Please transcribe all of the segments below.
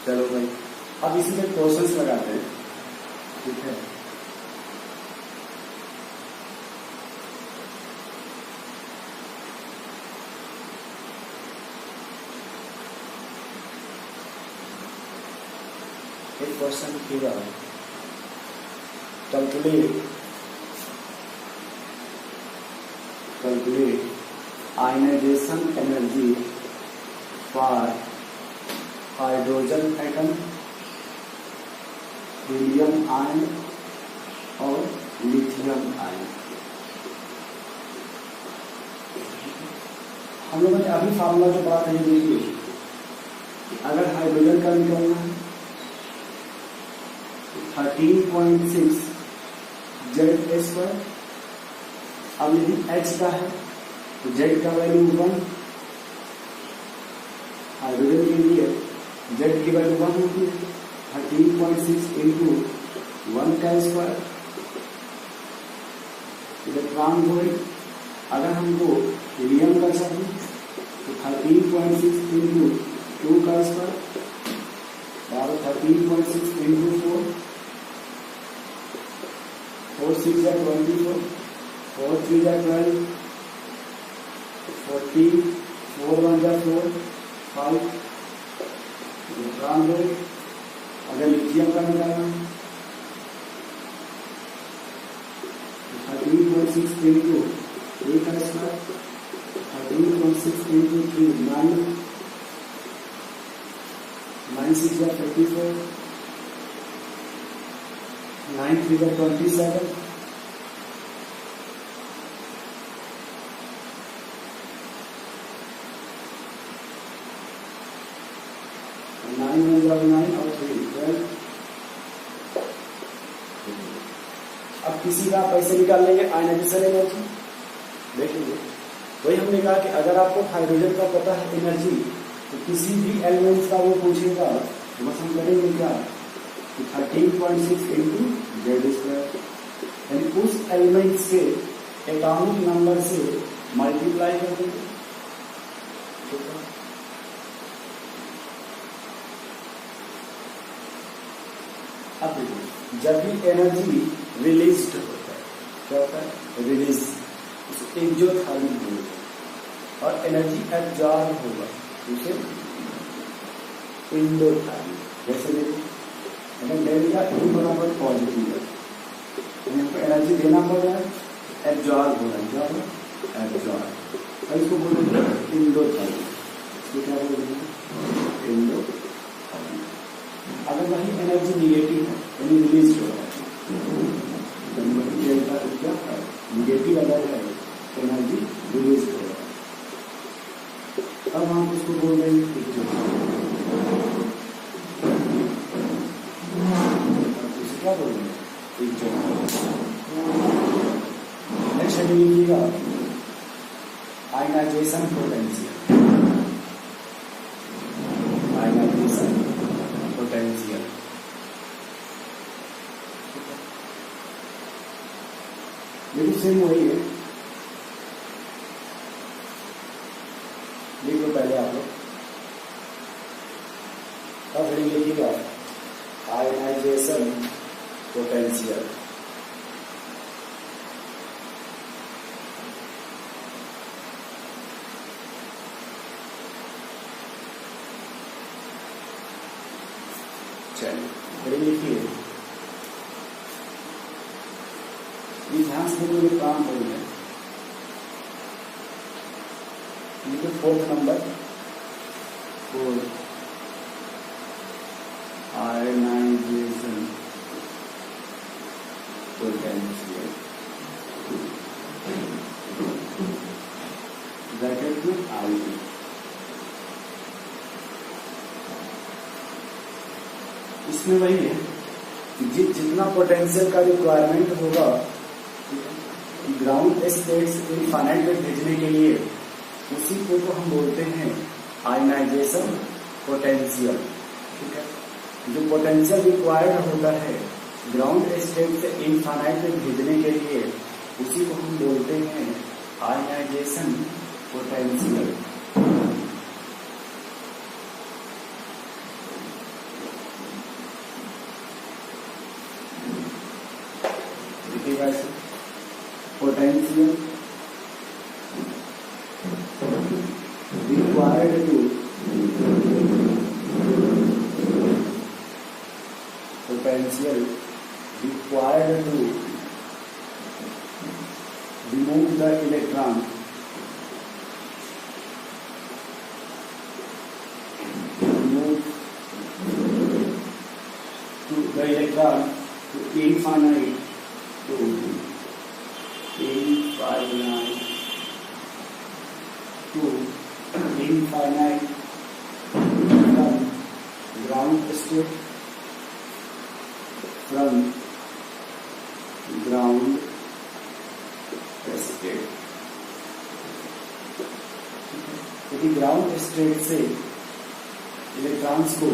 चलो भाई, अब इसी में क्वेश्चंस लगाते हैं, ठीक है। एक क्वेश्चन किया, calculate ionisation energy for hydrogen atom, helium ion और लिथियम आयन। हम लोगों ने अभी फार्मूला जो पढ़ा था, ये देखिए, अगर हाइड्रोजन का निकलना है 13.6 Z², अब यदि H का है तो Z का वैल्यू 1, हाइड्रोजन के लिए Z की वैल्यू 1 होती है, 13.6 इंटू 1 का स्क्वायर, इलेक्ट्रॉन वोल्ट। अगर हमको हीलियम का चाहिए तो 13.6 इंटू 2 का स्क्वायर, और 13.6 इंटू 4, 4 6 या 24, 4 3 या 12, 40, 4 1 या 4, 5, इलेक्ट्रॉन वोल्ट। अगर लिथियम का निकालना 13.6 इंटू 3 का स्क्वायर, 13.6 इंटू 3, 9 6 या 34, 9 3 या 27, 9 1 या 9 और 3 12। अब किसी का आप ऐसे निकाल लेंगे आयनाइजेशन एनर्जी, देखेंगे। वही हमने कहा कि अगर आपको हाइड्रोजन का पता है एनर्जी, तो किसी भी एलिमेंट्स का वो पूछेगा तो बस हम करेंगे क्या, 13.6 इंटू Z², यानी उस एलिमेंट से एटॉमिक नंबर से मल्टीप्लाई कर देंगे। अब देखो, जब भी एनर्जी रिलीज होता है, क्या होता है, रिलीज, एक्सोथर्मिक होगा, और एनर्जी एब्जॉर्ब होगा, उसे एंडोथर्मिक। जैसे देखो, डेल्टा E बराबर पॉजिटिव है, हमको एनर्जी देना पड़ रहा है, एब्जॉर्ब हो रहा है, क्या होगा, एब्जॉर्ब, और इसको बोलेंगे एंडोथर्मिक। इसको क्या बोलेंगे, एंडोथर्मिक। अगर वही एनर्जी निगेटिव है, यानी रिलीज हो रहा है, क्या है, निगेटिव अगर है एनर्जी रिलीज हो रहा है, अब हम उसको बोल रहे हैं क्या बोल रहे हैं, नेक्स्ट लिखिएगा आयनाइजेशन पोटेंशियल, आयनाइजेशन पोटेंशियल। लेकिन सेम वही है, लिख लो पहले आप लोग, अब लिखिएगा आयनाइजेशन पोटेंशियल। चलिए लिखिए, ध्यान से मुझे काम करेंगे। लिखो 4th number, 4 ionization potential, bracket में आई। इसमें वही है कि जितना पोटेंशियल का रिक्वायरमेंट होगा ग्राउंड स्टेट से इनफाइनाइट में भेजने के लिए, उसी को तो हम बोलते हैं आयनाइजेशन पोटेंशियल, ठीक है। जो पोटेंशियल रिक्वायर्ड होता है ग्राउंड स्टेट से इनफाइनाइट में भेजने के लिए, उसी को हम बोलते हैं आयनाइजेशन पोटेंशियल। लिखेगा इसे potential required to potential required to remove the electron to infinite from ground state यदि ग्राउंड स्टेट से इलेक्ट्रॉन्स को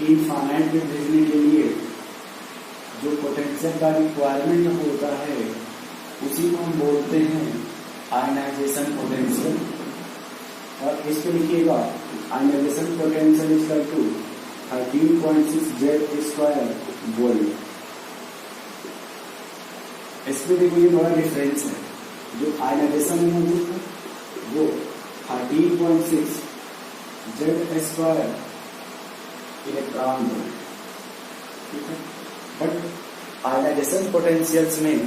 इनफाइनाइट में भेजने के लिए जो पोटेंशियल का रिक्वायरमेंट होता है उसी को हम बोलते हैं आयनाइजेशन पोटेंशियल। और इस पे लिखिएगा ionisation potential is equal to 13.6 Z² volt. इसमें देखो ये बड़ा डिफरेंस है, जो आयनाइजेशन एनर्जी है वो 13.6 Z² इलेक्ट्रॉन वोल्ट, ठीक है। बट आयनाइजेशन पोटेंशियल्स में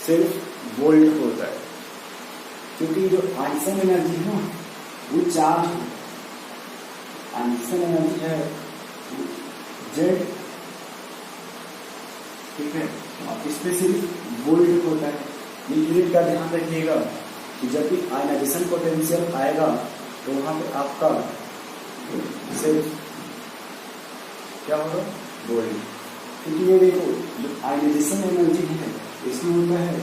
सिर्फ वोल्ट होता है, क्योंकि जो आइंस्टाइन एनर्जी है ना वो चार्ज है। आइंस्टाइन एनर्जी है Z, ठीक है, और इसमें सिर्फ वोल्ट होता है। यूनिट का ध्यान रखिएगा कि जब भी आयनाइजेशन पोटेंशियल आएगा तो वहां पे आपका सिर्फ क्या होगा, वोल्ट। क्योंकि ये देखो जो आयनाइजेशन एनर्जी है इसमें होता है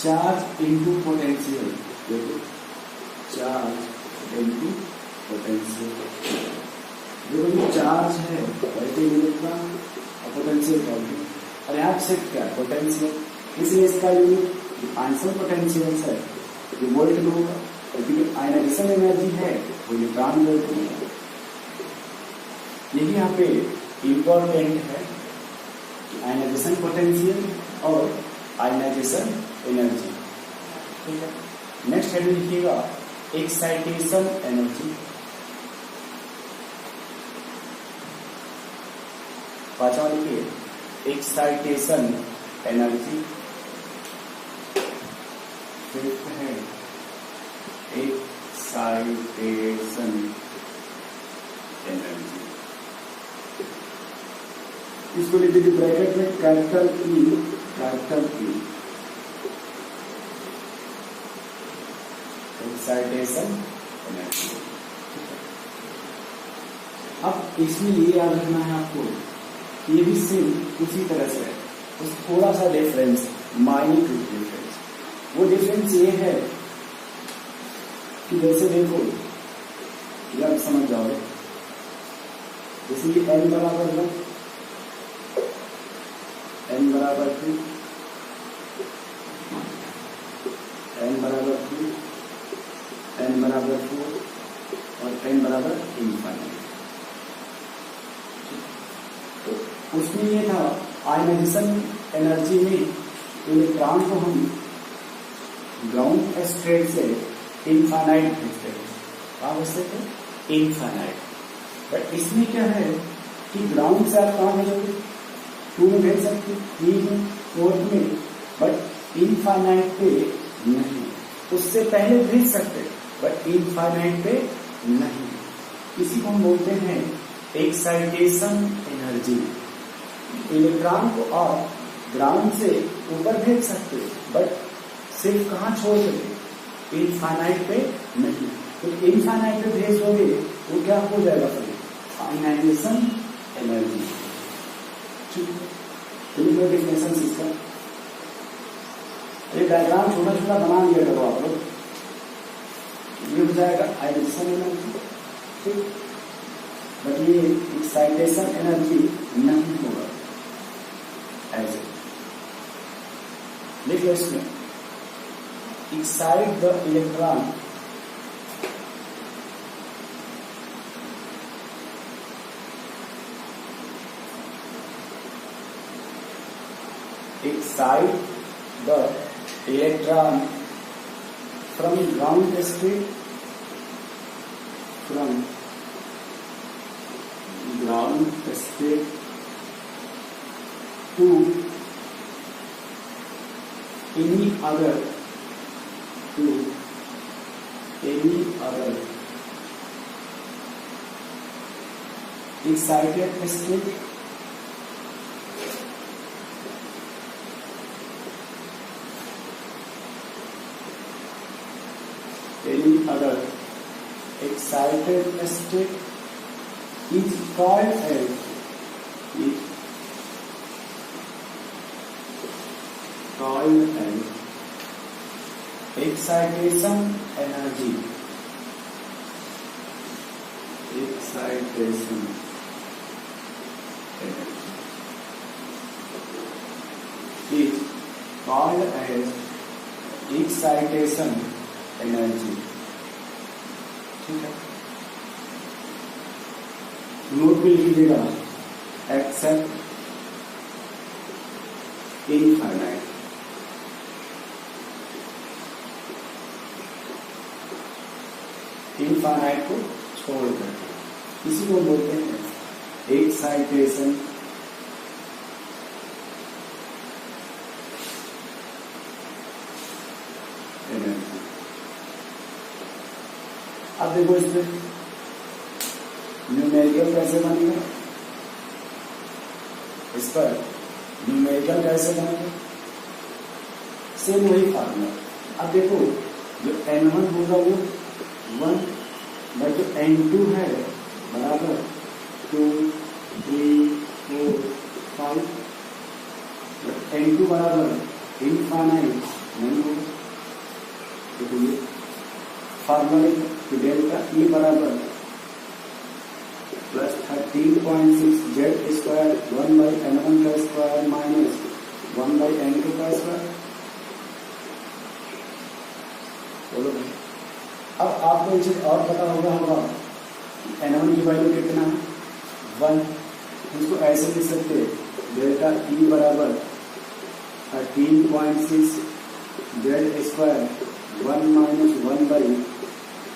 चार्ज इनटू पोटेंशियल। देखो चार्ज इनटू पोटेंशियल, देखो ये चार्ज है वैसे इलेक्ट्रॉन और पोटेंशियल का भी, और यहाँ शिफ्ट क्या है पोटेंशियल, इसलिए इसका यूनिट आंसर पोटेंशियल है ये वोल्ट में होगा। क्योंकि आयनाइजेशन एनर्जी है वो इलेक्ट्रॉन वोल्ट में। यही यहाँ पे इम्पोर्टेंट है आयनाइजेशन पोटेंशियल और आयनाइजेशन एनर्जी, ठीक है। नेक्स्ट हेडिंग लिखिएगा एक्साइटेशन एनर्जी। पांचवा लिखिए एक्साइटेशन एनर्जी। फिफ्थ है एक्साइटेशन एनर्जी। इसको लिख दीजिए ब्रैकेट में capital E, capital E excitation energy. अब इसमें ये याद रखना है आपको, ये भी सेम उसी तरह से है, उस थोड़ा सा डिफरेंस, माइन्यूट डिफरेंस। वो डिफरेंस ये है कि जैसे देखो ये आप समझ जाओगे, जैसे कि n बराबर है, n बराबर 2, n बराबर 2, n बराबर 4 और n बराबर इनफाइनाइट। तो उसमें ये था आयनाइजेशन एनर्जी में इलेक्ट्रॉन को हम ग्राउंड स्टेट से इनफाइनाइट भेजते हैं, कहाँ भेजते थे, इनफाइनाइट। बट इसमें क्या है कि ग्राउंड से आप कहाँ भेजोगे, 2 में भेज सकते, 3 में, 4 में, बट इनफाइनाइट पे नहीं। उससे पहले भेज सकते बट इनफाइनाइट पे नहीं। इसी को हम बोलते हैं एक्साइटेशन एनर्जी। इलेक्ट्रॉन को आप ग्राउंड से ऊपर भेज सकते बट सिर्फ कहाँ छोड़ सकते, इनफाइनाइट पे नहीं। तो इनफाइनाइट पे भेज दोगे तो क्या हो जाएगा, फिर आयनाइजेशन एनर्जी। ठीक है, तो डिफिनेशन इसका ये डायग्राम छोटा छोटा बना लिया करो आप लोग, ये हो जाएगा आयनाइजेशन एनर्जी, ठीक। बट ये एक्साइटेशन एनर्जी नहीं होगा ऐसे। देखिए इसमें excite the electron excite the electron from ground state to any other excited state is called as excitation energy. Is called as excitation energy. ठीक है, नोट में लिखिएगा एक्सेप्ट इनफाइनाइट। इनफाइनाइट को छोड़कर इसी को बोलते हैं एक्साइटेशन एनर्जी। अब देखो इसमें न्यूमेरिकल कैसे बनेगा, इस पर न्यूमेरिकल कैसे बनेगा, सेम वही फार्मूला। अब देखो जो N1 होगा वो 1 बाई जो N2 है बराबर 2 3 4 5, N2 बराबर इनफाइनाइट नहीं होगा। देखो ये फार्मूला डेल्टा ई बराबर plus 13.6 Z square 1 by N1 का स्क्वायर माइनस 1 बाई N2 का स्क्वायर। बोलो भाई, अब आपको एक चीज और पता होगा N1 की वैल्यू कितना है 1, इसको ऐसे लिख सकते डेल्टा ई बराबर 13.6 Z square 1 minus 1 by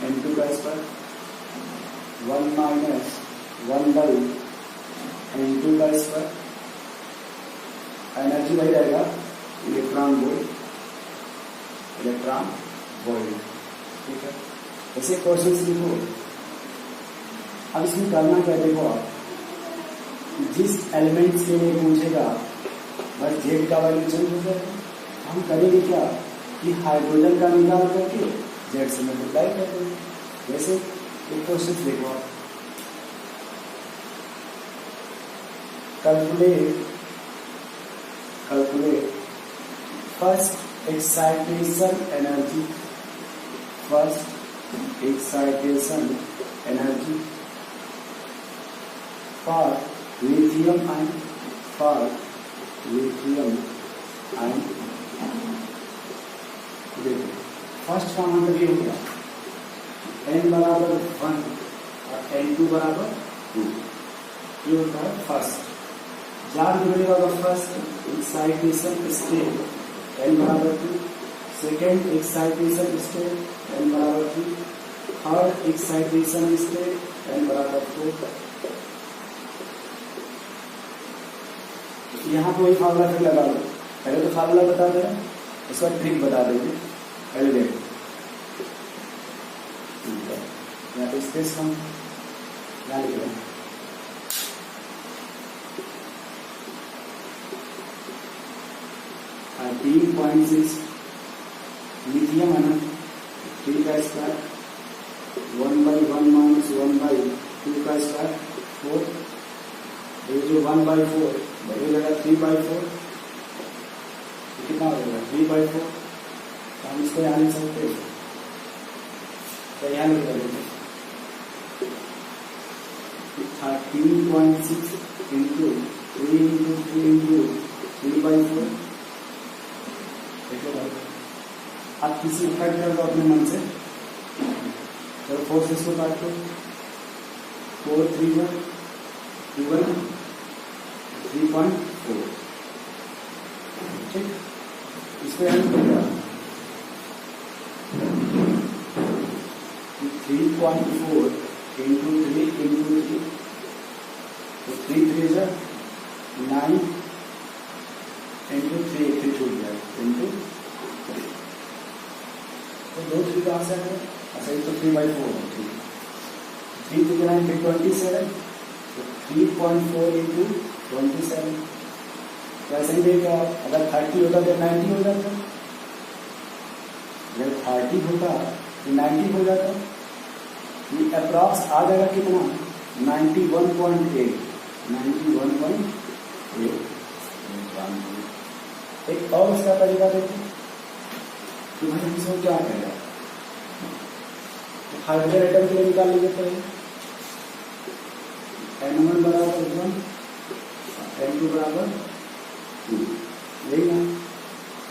N2 का स्क्वायर 1 माइनस 1 बाई N2 का स्क्वायर। एनर्जी वही रहेगा इलेक्ट्रॉन वोल्ट। ठीक है, ऐसे क्वेश्चन लिखो। अब इसमें करना क्या, देखो आप जिस एलिमेंट्स के लिए पूछेगा बस जेड का वैल्यू चेंज हो जाएगा। हम करेंगे क्या कि हाइड्रोजन का निकाल करके जेड से मल्टीप्लाई कर देंगे। जैसे एक क्वेश्चन देखो आप, calculate first excitation energy for lithium ion देखो फर्स्ट का मतलब ये हो गया n बराबर 1 और N2 बराबर 2, ये होता है फर्स्ट। याद रखिएगा फर्स्ट एक्साइटेशन स्टेट n बराबर 2, सेकेंड एक्साइटेशन स्टेट n बराबर 3, थर्ड एक्साइटेशन स्टेट n बराबर 4। यहाँ पे वही फार्मूला फिर लगा लो। पहले तो फार्मूला बता दे, इसका ट्रिक बता देंगे। पहले देखो यहाँ पे स्पेस कम यहाँ लिख रहे हैं 13.6 लिथियम है ना, 3 का स्क्वायर 1 बाई 1 माइनस 1 बाई 2 का स्क्वायर 4, ये जो 1 बाई 4 बढ़ेगा 3 बाई 4, कितना हो जाएगा 3 बाई 4। तो हम इसको यहाँ लिख सकते हैं, तो यहाँ लिख देंगे 13.6 इंटू 3 इंटू 3 इंटू 3 बाई 4। देखो भाई आप किसी कट कर दो अपने मन से, चलो 4 से इसको काट दो, 4 3 1 3.4 से हम किया 3.4 into 3 into 3, तो 3 3 जा 9 into 3 3 छूट गया into 3, तो 2 3 कहाँ से है? अच्छा ये तो 3/4 है, 3 3 9 फिर 27, तो 3.4 into 27, वैसे ही देखा अगर 30 होता तो 90 हो जाता, अगर 30 होता तो 90 हो जाता, ये अप्रॉक्स आ जाएगा कितना 91.8, 91.8। एक और इसका तरीका देखो कि भाई हम इसको क्या करेगा, तो हाइड्रोजन एटम के लिए निकाल लीजिए पहले N1 बराबर 1, N2 बराबर 2, यही ना।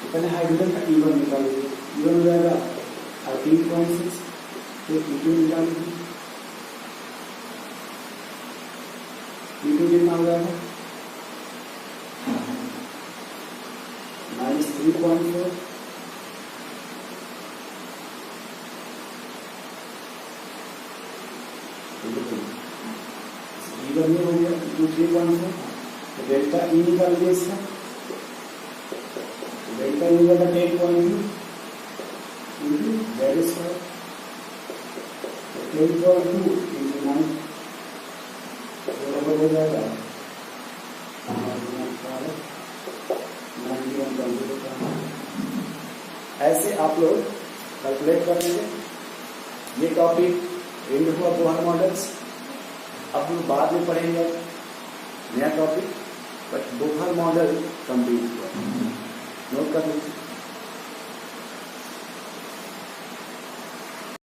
तो पहले हाइड्रोजन का E1 निकाल लीजिए, E1 हो जाएगा 13.6, तो E2 निकाल लीजिए, E2 कितना हो जाएगा -3.4, E1 में हो गया E2 3.4, तो डेल्टा E निकाल दिया इसका, डेल्टा E होगा 10.2 into z square, 10.2 into 9 बराबर हो जाएगा 91.0। ऐसे आप लोग कैलकुलेट कर लेंगे। ये टॉपिक एंड हुआ बोहर मॉडल्स। अब हम बाद में पढ़ेंगे नया topic, but Bohr model complete हुआ, नोट कर लीजिए।